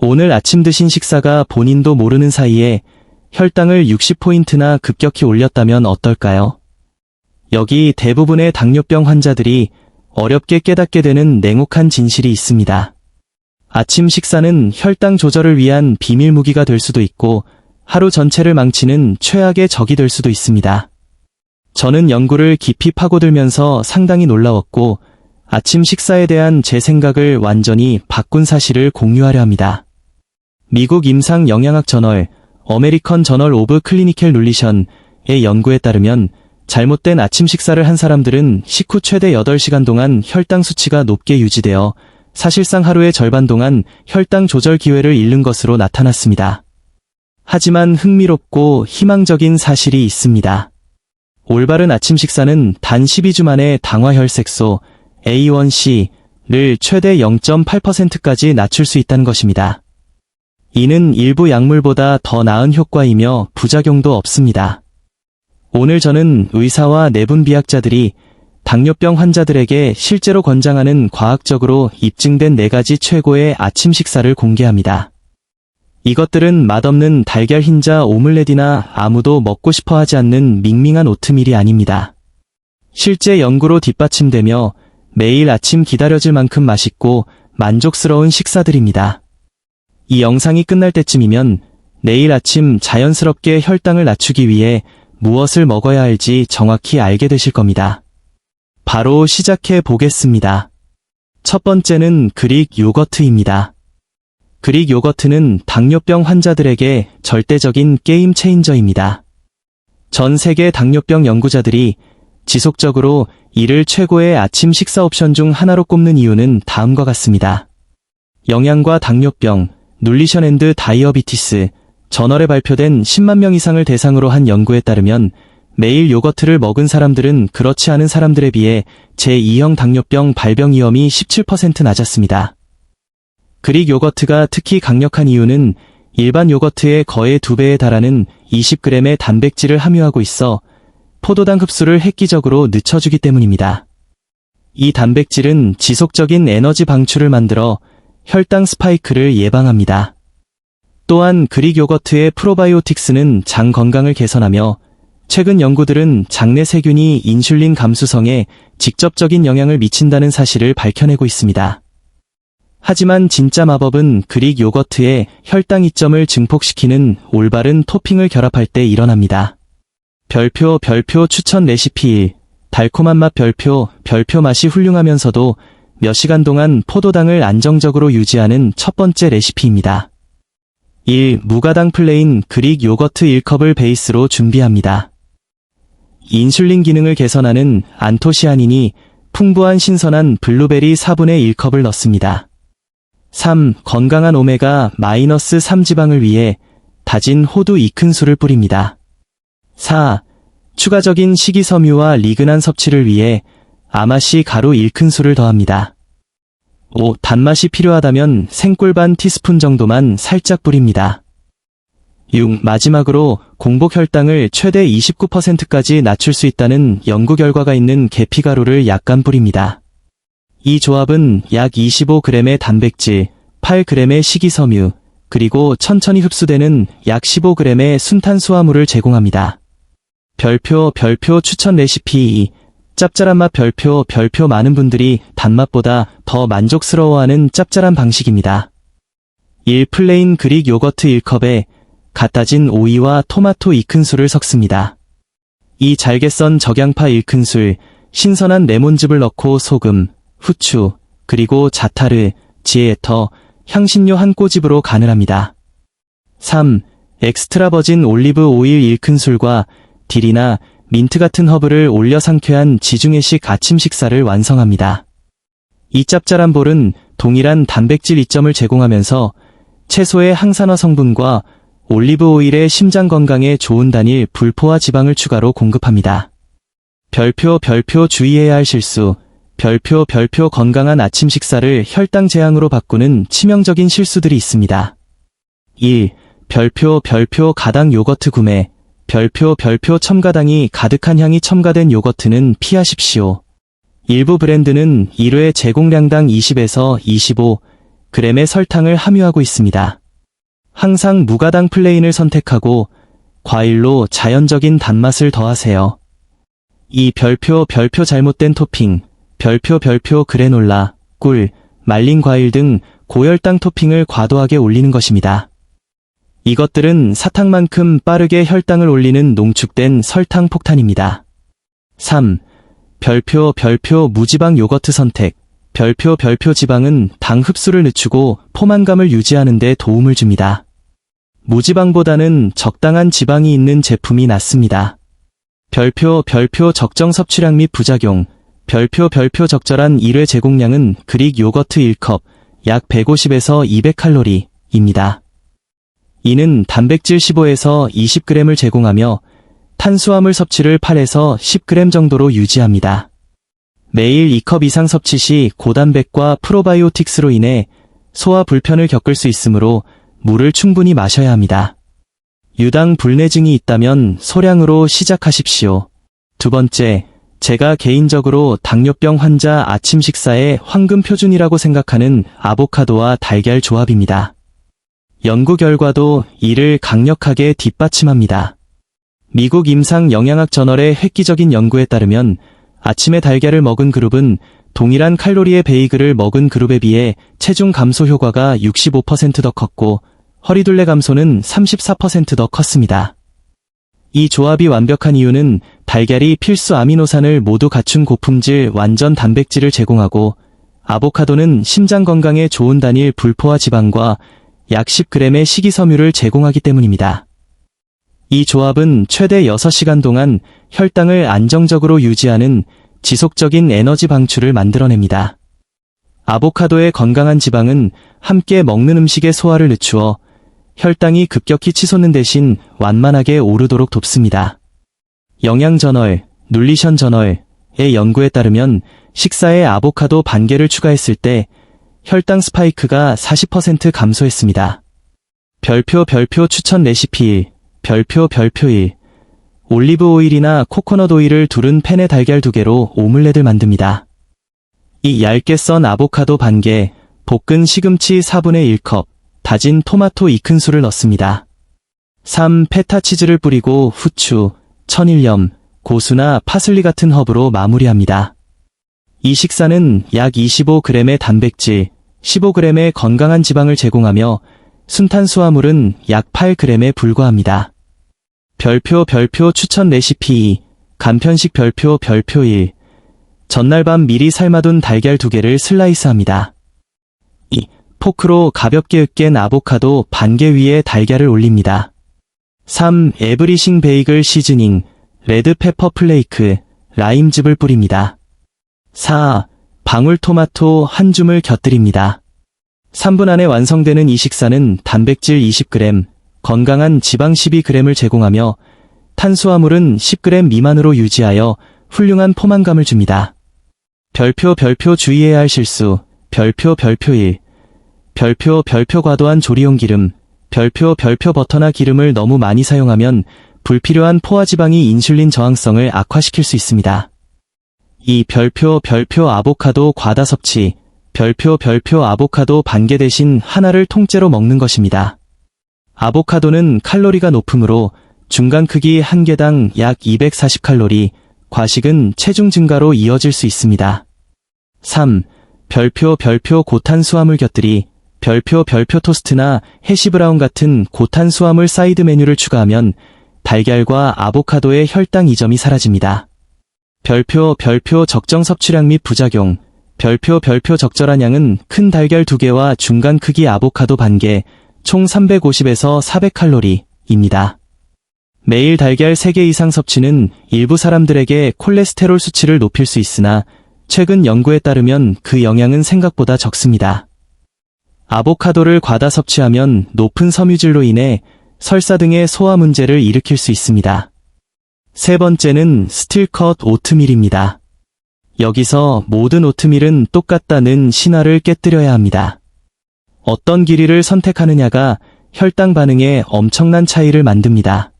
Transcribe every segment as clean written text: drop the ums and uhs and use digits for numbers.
오늘 아침 드신 식사가 본인도 모르는 사이에 혈당을 60포인트나 급격히 올렸다면 어떨까요? 여기 대부분의 당뇨병 환자들이 어렵게 깨닫게 되는 냉혹한 진실이 있습니다. 아침 식사는 혈당 조절을 위한 비밀 무기가 될 수도 있고 하루 전체를 망치는 최악의 적이 될 수도 있습니다. 저는 연구를 깊이 파고들면서 상당히 놀라웠고 아침 식사에 대한 제 생각을 완전히 바꾼 사실을 공유하려 합니다. 미국 임상 영양학 저널 어메리컨 저널 오브 클리니컬 눌리션의 연구에 따르면 잘못된 아침 식사를 한 사람들은 식후 최대 8시간 동안 혈당 수치가 높게 유지되어 사실상 하루의 절반 동안 혈당 조절 기회를 잃는 것으로 나타났습니다. 하지만 흥미롭고 희망적인 사실이 있습니다. 올바른 아침 식사는 단 12주 만에 당화혈색소 A1C를 최대 0.8%까지 낮출 수 있다는 것입니다. 이는 일부 약물보다 더 나은 효과이며 부작용도 없습니다. 오늘 저는 의사와 내분 비학자들이 당뇨병 환자들에게 실제로 권장하는 과학적으로 입증된 4가지 최고의 아침 식사를 공개합니다. 이것들은 맛없는 달걀 흰자 오믈렛이나 아무도 먹고 싶어 하지 않는 밍밍한 오트밀이 아닙니다. 실제 연구로 뒷받침되며 매일 아침 기다려질 만큼 맛있고 만족스러운 식사들입니다. 이 영상이 끝날 때쯤이면 내일 아침 자연스럽게 혈당을 낮추기 위해 무엇을 먹어야 할지 정확히 알게 되실 겁니다. 바로 시작해 보겠습니다. 첫 번째는 그릭 요거트입니다. 그릭 요거트는 당뇨병 환자들에게 절대적인 게임 체인저입니다. 전 세계 당뇨병 연구자들이 지속적으로 이를 최고의 아침 식사 옵션 중 하나로 꼽는 이유는 다음과 같습니다. 영양과 당뇨병, 눌리션 앤드 다이어비티스 저널에 발표된 10만 명 이상을 대상으로 한 연구에 따르면 매일 요거트를 먹은 사람들은 그렇지 않은 사람들에 비해 제2형 당뇨병 발병 위험이 17% 낮았습니다. 그릭 요거트가 특히 강력한 이유는 일반 요거트의 거의 2배에 달하는 20g의 단백질을 함유하고 있어 포도당 흡수를 획기적으로 늦춰주기 때문입니다. 이 단백질은 지속적인 에너지 방출을 만들어 혈당 스파이크를 예방합니다. 또한 그릭 요거트의 프로바이오틱스는 장 건강을 개선하며 최근 연구들은 장내 세균이 인슐린 감수성에 직접적인 영향을 미친다는 사실을 밝혀내고 있습니다. 하지만 진짜 마법은 그릭 요거트의 혈당 이점을 증폭시키는 올바른 토핑을 결합할 때 일어납니다. 별표 추천 레시피 1. 달콤한 맛 별표 맛이 훌륭하면서도 몇 시간 동안 포도당을 안정적으로 유지하는 첫 번째 레시피입니다. 1. 무가당 플레인 그릭 요거트 1컵을 베이스로 준비합니다. 인슐린 기능을 개선하는 안토시아닌이 풍부한 신선한 블루베리 4분의 1컵을 넣습니다. 3. 건강한 오메가-3 지방을 위해 다진 호두 2큰술을 뿌립니다. 4. 추가적인 식이섬유와 리그난 섭취를 위해 아마시 가루 1큰술을 더합니다. 5. 단맛이 필요하다면 생꿀 반 티스푼 정도만 살짝 뿌립니다. 6. 마지막으로 공복 혈당을 최대 29%까지 낮출 수 있다는 연구 결과가 있는 계피가루를 약간 뿌립니다. 이 조합은 약 25g의 단백질, 8g의 식이섬유, 그리고 천천히 흡수되는 약 15g의 순탄수화물을 제공합니다. 별표 추천 레시피 2. 짭짤한 맛 별표 많은 분들이 단맛보다 더 만족스러워하는 짭짤한 방식입니다. 1. 플레인 그릭 요거트 1컵에 갓 다진 오이와 토마토 2큰술을 섞습니다. 2. 잘게 썬 적양파 1큰술, 신선한 레몬즙을 넣고 소금, 후추, 그리고 자타르, 지에터, 향신료 한 꼬집으로 간을 합니다. 3. 엑스트라 버진 올리브 오일 1큰술과 딜이나 민트 같은 허브를 올려 상쾌한 지중해식 아침 식사를 완성합니다. 이 짭짤한 볼은 동일한 단백질 이점을 제공하면서 채소의 항산화 성분과 올리브 오일의 심장 건강에 좋은 단일 불포화 지방을 추가로 공급합니다. 별표 주의해야 할 실수 별표 건강한 아침 식사를 혈당 제한으로 바꾸는 치명적인 실수들이 있습니다. 1. 별표 가당 요거트 구매 별표 첨가당이 가득한 향이 첨가된 요거트는 피하십시오. 일부 브랜드는 1회 제공량당 20에서 25 g의 설탕을 함유하고 있습니다. 항상 무가당 플레인을 선택하고 과일로 자연적인 단맛을 더하세요. 이 별표 잘못된 토핑, 별표 그래놀라, 꿀, 말린 과일 등 고혈당 토핑을 과도하게 올리는 것입니다. 이것들은 사탕만큼 빠르게 혈당을 올리는 농축된 설탕 폭탄입니다. 3. 별표 무지방 요거트 선택. 별표 지방은 당 흡수를 늦추고 포만감을 유지하는 데 도움을 줍니다. 무지방보다는 적당한 지방이 있는 제품이 낫습니다. 별표 적정 섭취량 및 부작용. 별표 적절한 1회 제공량은 그릭 요거트 1컵, 약 150에서 200칼로리입니다. 이는 단백질 15에서 20g을 제공하며 탄수화물 섭취를 8에서 10g 정도로 유지합니다. 매일 2컵 이상 섭취 시 고단백과 프로바이오틱스로 인해 소화 불편을 겪을 수 있으므로 물을 충분히 마셔야 합니다. 유당 불내증이 있다면 소량으로 시작하십시오. 두 번째, 제가 개인적으로 당뇨병 환자 아침 식사의 황금 표준이라고 생각하는 아보카도와 달걀 조합입니다. 연구 결과도 이를 강력하게 뒷받침합니다. 미국 임상영양학 저널의 획기적인 연구에 따르면 아침에 달걀을 먹은 그룹은 동일한 칼로리의 베이글을 먹은 그룹에 비해 체중 감소 효과가 65% 더 컸고 허리둘레 감소는 34% 더 컸습니다. 이 조합이 완벽한 이유는 달걀이 필수 아미노산을 모두 갖춘 고품질 완전 단백질을 제공하고 아보카도는 심장 건강에 좋은 단일 불포화 지방과 약 10g의 식이섬유를 제공하기 때문입니다. 이 조합은 최대 6시간 동안 혈당을 안정적으로 유지하는 지속적인 에너지 방출을 만들어냅니다. 아보카도의 건강한 지방은 함께 먹는 음식의 소화를 늦추어 혈당이 급격히 치솟는 대신 완만하게 오르도록 돕습니다. 영양저널, 눌리션 저널의 연구에 따르면 식사에 아보카도 반 개를 추가했을 때 혈당 스파이크가 40% 감소했습니다. 별표 추천 레시피 1. 별표 1. 올리브 오일이나 코코넛 오일을 두른 팬에 달걀 2개로 오믈렛을 만듭니다. 이 얇게 썬 아보카도 반 개, 볶은 시금치 4분의 1컵, 다진 토마토 2큰술을 넣습니다. 3. 페타 치즈를 뿌리고 후추, 천일염, 고수나 파슬리 같은 허브로 마무리합니다. 이 식사는 약 25g의 단백질, 15g의 건강한 지방을 제공하며 순탄수화물은 약 8g에 불과합니다. 별표 추천 레시피 2. 간편식 별표 1. 전날 밤 미리 삶아둔 달걀 2개를 슬라이스합니다. 2. 포크로 가볍게 으깬 아보카도 반 개 위에 달걀을 올립니다. 3. 에브리싱 베이글 시즈닝, 레드페퍼 플레이크, 라임즙을 뿌립니다. 4. 방울토마토 한 줌을 곁들입니다. 3분 안에 완성되는 이 식사는 단백질 20g, 건강한 지방 12g을 제공하며 탄수화물은 10g 미만으로 유지하여 훌륭한 포만감을 줍니다. 별표 주의해야 할 실수, 별표 1. 별표 과도한 조리용 기름, 별표 버터나 기름을 너무 많이 사용하면 불필요한 포화지방이 인슐린 저항성을 악화시킬 수 있습니다. 이 별표 아보카도 과다 섭취, 별표 아보카도 반 개 대신 하나를 통째로 먹는 것입니다. 아보카도는 칼로리가 높으므로 중간 크기 한 개당 약 240칼로리, 과식은 체중 증가로 이어질 수 있습니다. 3. 별표 고탄수화물 곁들이, 별표 토스트나 해시브라운 같은 고탄수화물 사이드 메뉴를 추가하면 달걀과 아보카도의 혈당 이점이 사라집니다. 별표 적정 섭취량 및 부작용, 별표 적절한 양은 큰 달걀 2개와 중간 크기 아보카도 반 개, 총 350에서 400칼로리입니다. 매일 달걀 3개 이상 섭취는 일부 사람들에게 콜레스테롤 수치를 높일 수 있으나 최근 연구에 따르면 그 영향은 생각보다 적습니다. 아보카도를 과다 섭취하면 높은 섬유질로 인해 설사 등의 소화 문제를 일으킬 수 있습니다. 세 번째는 스틸컷 오트밀입니다. 여기서 모든 오트밀은 똑같다는 신화를 깨뜨려야 합니다. 어떤 길이를 선택하느냐가 혈당 반응에 엄청난 차이를 만듭니다.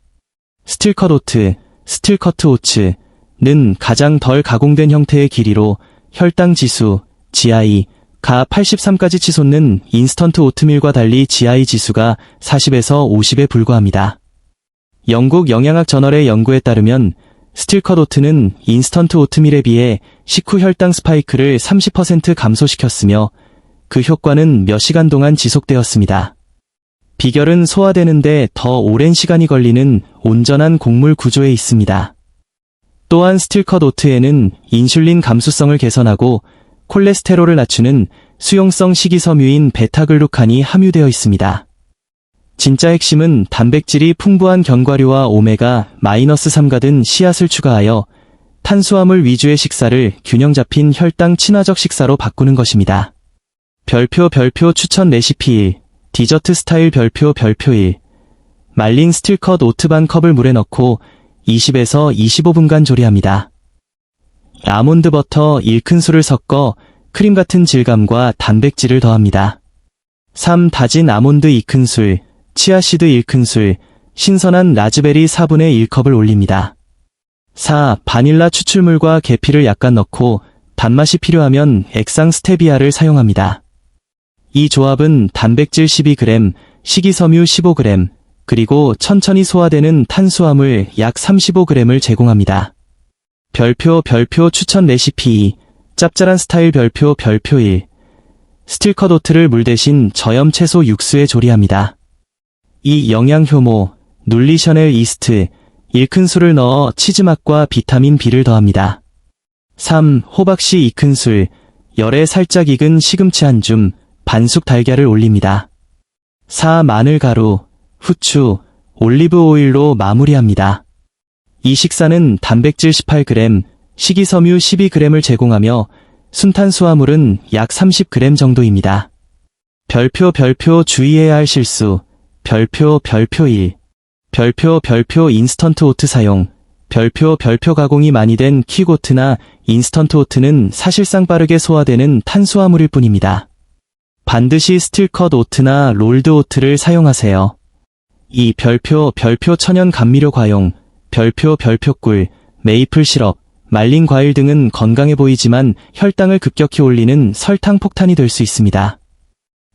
스틸컷 오츠는 가장 덜 가공된 형태의 길이로 혈당 지수, GI, 가 83까지 치솟는 인스턴트 오트밀과 달리 GI 지수가 40에서 50에 불과합니다. 영국 영양학 저널의 연구에 따르면 스틸컷 오트는 인스턴트 오트밀에 비해 식후 혈당 스파이크를 30% 감소시켰으며 그 효과는 몇 시간 동안 지속되었습니다. 비결은 소화되는데 더 오랜 시간이 걸리는 온전한 곡물 구조에 있습니다. 또한 스틸컷 오트에는 인슐린 감수성을 개선하고 콜레스테롤을 낮추는 수용성 식이섬유인 베타글루칸이 함유되어 있습니다. 진짜 핵심은 단백질이 풍부한 견과류와 오메가-3 같은 씨앗을 추가하여 탄수화물 위주의 식사를 균형 잡힌 혈당 친화적 식사로 바꾸는 것입니다. 별표 추천 레시피 1. 디저트 스타일 별표 1. 말린 스틸컷 오트 반 컵을 물에 넣고 20에서 25분간 조리합니다. 아몬드 버터 1큰술을 섞어 크림 같은 질감과 단백질을 더합니다. 3. 다진 아몬드 2큰술, 치아씨드 1큰술, 신선한 라즈베리 4분의 1컵을 올립니다. 4. 바닐라 추출물과 계피를 약간 넣고 단맛이 필요하면 액상 스테비아를 사용합니다. 이 조합은 단백질 12g, 식이섬유 15g, 그리고 천천히 소화되는 탄수화물 약 35g을 제공합니다. 별표 추천 레시피 2. 짭짤한 스타일 별표 1. 스틸컷 오트를 물 대신 저염 채소 육수에 조리합니다. 2. 영양 효모, 눌리셔넬 이스트 1큰술을 넣어 치즈맛과 비타민 B를 더합니다. 3. 호박씨 2큰술, 열에 살짝 익은 시금치 한 줌, 반숙 달걀을 올립니다. 4. 마늘가루, 후추, 올리브 오일로 마무리합니다. 이 식사는 단백질 18g, 식이섬유 12g을 제공하며 순탄수화물은 약 30g 정도입니다. 별표 주의해야 할 실수, 별표 1. 별표 인스턴트 오트 사용, 별표 가공이 많이 된 퀵오트나 인스턴트 오트는 사실상 빠르게 소화되는 탄수화물일 뿐입니다. 반드시 스틸컷 오트나 롤드 오트를 사용하세요. 2. 별표 천연 감미료 과용, 별표 꿀, 메이플 시럽, 말린 과일 등은 건강해 보이지만 혈당을 급격히 올리는 설탕 폭탄이 될 수 있습니다.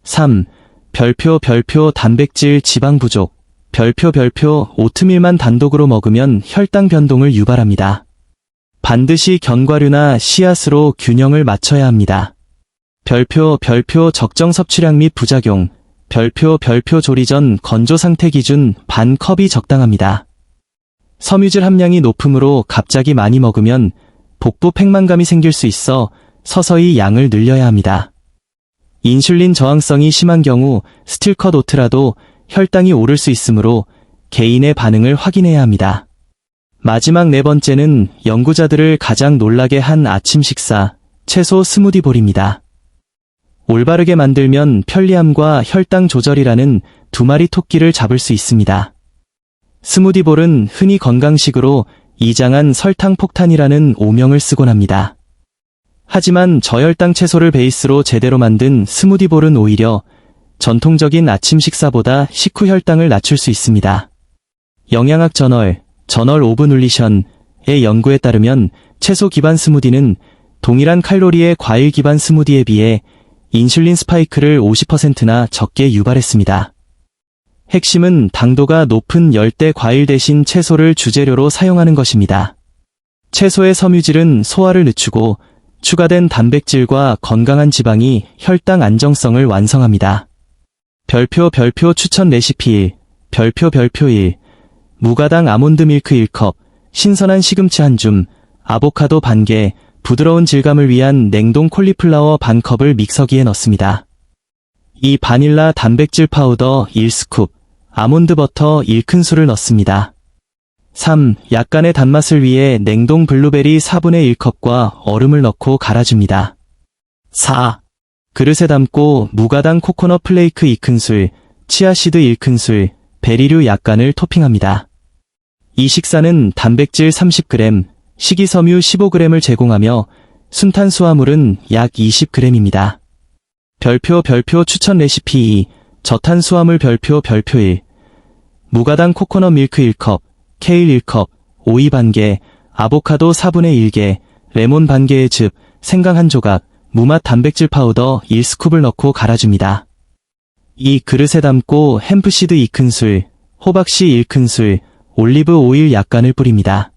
3. 별표 단백질 지방 부족, 별표 오트밀만 단독으로 먹으면 혈당 변동을 유발합니다. 반드시 견과류나 씨앗으로 균형을 맞춰야 합니다. 별표 적정 섭취량 및 부작용, 별표 조리 전 건조 상태 기준 반 컵이 적당합니다. 섬유질 함량이 높으므로 갑자기 많이 먹으면 복부 팽만감이 생길 수 있어 서서히 양을 늘려야 합니다. 인슐린 저항성이 심한 경우 스틸컷 오트라도 혈당이 오를 수 있으므로 개인의 반응을 확인해야 합니다. 마지막 4번째는 연구자들을 가장 놀라게 한 아침 식사, 채소 스무디볼입니다. 올바르게 만들면 편리함과 혈당 조절이라는 두 마리 토끼를 잡을 수 있습니다. 스무디볼은 흔히 건강식으로 이장한 설탕 폭탄이라는 오명을 쓰곤 합니다. 하지만 저혈당 채소를 베이스로 제대로 만든 스무디볼은 오히려 전통적인 아침 식사보다 식후 혈당을 낮출 수 있습니다. 영양학 저널 오브 눌리션의 연구에 따르면 채소 기반 스무디는 동일한 칼로리의 과일 기반 스무디에 비해 인슐린 스파이크를 50%나 적게 유발했습니다. 핵심은 당도가 높은 열대 과일 대신 채소를 주재료로 사용하는 것입니다. 채소의 섬유질은 소화를 늦추고 추가된 단백질과 건강한 지방이 혈당 안정성을 완성합니다. 별표 추천 레시피 1. 별표 1. 무가당 아몬드 밀크 1컵, 신선한 시금치 한 줌, 아보카도 반 개, 부드러운 질감을 위한 냉동 콜리플라워 반 컵을 믹서기에 넣습니다. 2. 바닐라 단백질 파우더 1스쿱, 아몬드 버터 1큰술을 넣습니다. 3. 약간의 단맛을 위해 냉동 블루베리 4분의 1컵과 얼음을 넣고 갈아줍니다. 4. 그릇에 담고 무가당 코코넛 플레이크 2큰술, 치아씨드 1큰술, 베리류 약간을 토핑합니다. 이 식사는 단백질 30g, 식이섬유 15g을 제공하며 순탄수화물은 약 20g입니다. 별표 추천 레시피 2. 저탄수화물 별표 1. 무가당 코코넛 밀크 1컵, 케일 1컵, 오이 반 개, 아보카도 4분의 1개, 레몬 반 개의 즙, 생강 한 조각, 무맛 단백질 파우더 1스쿱을 넣고 갈아줍니다. 이 그릇에 담고 햄프시드 2큰술, 호박씨 1큰술, 올리브 오일 약간을 뿌립니다.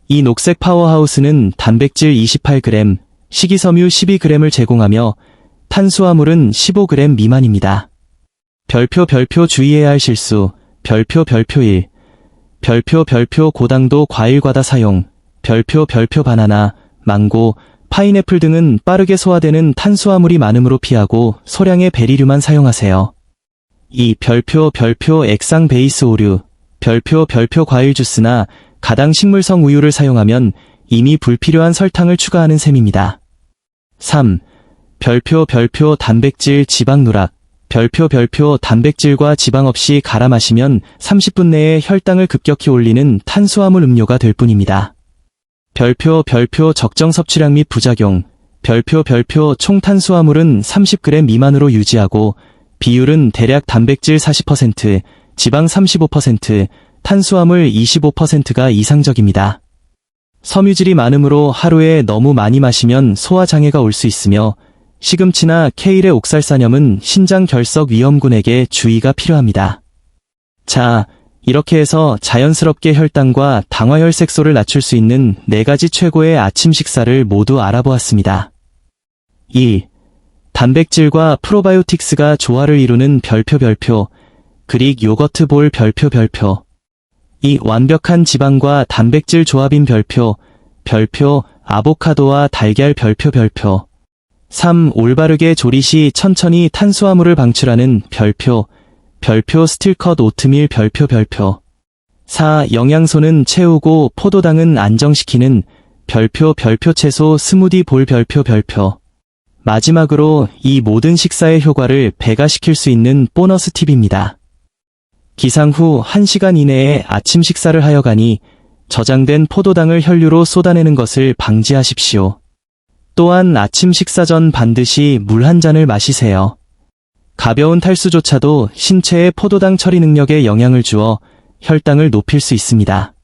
이 녹색 파워하우스는 단백질 28g, 식이섬유 12g을 제공하며 탄수화물은 15g 미만입니다. 별표 주의해야 할 실수, 별표 1, 별표 고당도 과일 과다 사용, 별표 바나나, 망고, 파인애플 등은 빠르게 소화되는 탄수화물이 많으므로 피하고 소량의 베리류만 사용하세요. 이 별표 액상 베이스 오류, 별표 과일 주스나 가당 식물성 우유를 사용하면 이미 불필요한 설탕을 추가하는 셈입니다. 3. 별표 단백질 지방 누락, 별표 단백질과 지방 없이 갈아 마시면 30분 내에 혈당을 급격히 올리는 탄수화물 음료가 될 뿐입니다. 별표 적정 섭취량 및 부작용, 별표 총 탄수화물은 30g 미만으로 유지하고 비율은 대략 단백질 40%, 지방 35%, 탄수화물 25%가 이상적입니다. 섬유질이 많으므로 하루에 너무 많이 마시면 소화장애가 올 수 있으며 시금치나 케일의 옥살산염은 신장 결석 위험군에게 주의가 필요합니다. 자, 이렇게 해서 자연스럽게 혈당과 당화혈색소를 낮출 수 있는 4가지 최고의 아침 식사를 모두 알아보았습니다. 1. 단백질과 프로바이오틱스가 조화를 이루는 별표 그릭 요거트 볼 별표 2. 완벽한 지방과 단백질 조합인 별표 아보카도와 달걀 별표 3. 올바르게 조리 시 천천히 탄수화물을 방출하는 별표 스틸컷 오트밀 별표 4. 영양소는 채우고 포도당은 안정시키는 별표 채소 스무디 볼 별표 마지막으로 이 모든 식사의 효과를 배가시킬 수 있는 보너스 팁입니다. 기상 후 1시간 이내에 아침 식사를 하여 가니 저장된 포도당을 혈류로 쏟아내는 것을 방지하십시오. 또한 아침 식사 전 반드시 물 한 잔을 마시세요. 가벼운 탈수조차도 신체의 포도당 처리 능력에 영향을 주어 혈당을 높일 수 있습니다.